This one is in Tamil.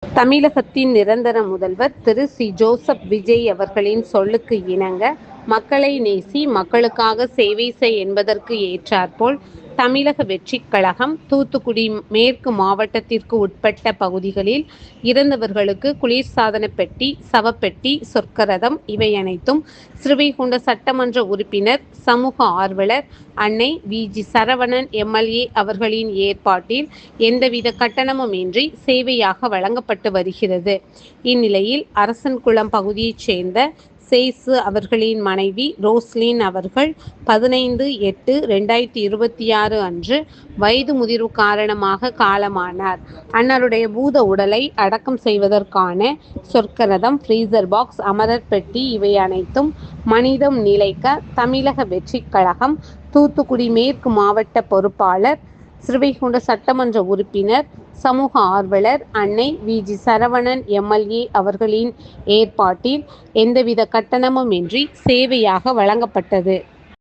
தமிழகத்தின் நிரந்தர முதல்வர் திரு. சி. ஜோசப் விஜய் அவர்களின் சொல்லுக்கு இணங்க, மக்களை நேசி, மக்களுக்காக சேவை செய் என்பதற்கு ஏற்றாற்போல், தமிழக வெற்றிக் கழகம் தூத்துக்குடி மேற்கு மாவட்டத்திற்கு உட்பட்ட பகுதிகளில் இறந்தவர்களுக்கு குளிர்சாதன பெட்டி, சவப்பெட்டி, சொர்க்கரதம் இவையனைத்தும் ஸ்ரீவைகுண்டம் சட்டமன்ற உறுப்பினர், சமூக ஆர்வலர் அன்னை V. G. Saravanan M. L. A. அவர்களின் ஏற்பாட்டில் எந்தவித கட்டணமுமின்றி சேவையாக வழங்கப்பட்டு வருகிறது. இந்நிலையில், அரசன்குளம் பகுதியைச் சேர்ந்த சேசு அவர்களின் மனைவி ரோஸ்லின் அவர்கள் 15/8/2026 அன்று வயது முதிர்வு காரணமாக காலமானார். அன்னாருடைய பூத உடலை அடக்கம் செய்வதற்கான சொர்க்கரதம், பிரீசர் பாக்ஸ், அமரர் பெட்டி இவை அனைத்தும் மனிதம் நிலைக்க தமிழக வெற்றிக் கழகம் தூத்துக்குடி மேற்கு மாவட்ட பொறுப்பாளர், ஸ்ரீவைகுண்டம் சட்டமன்ற உறுப்பினர், சமூக ஆர்வலர் அன்னை V. G. Saravanan M. L. A. அவர்களின் ஏற்பாட்டில் எந்தவித கட்டணமுமின்றி சேவையாக வழங்கப்பட்டது.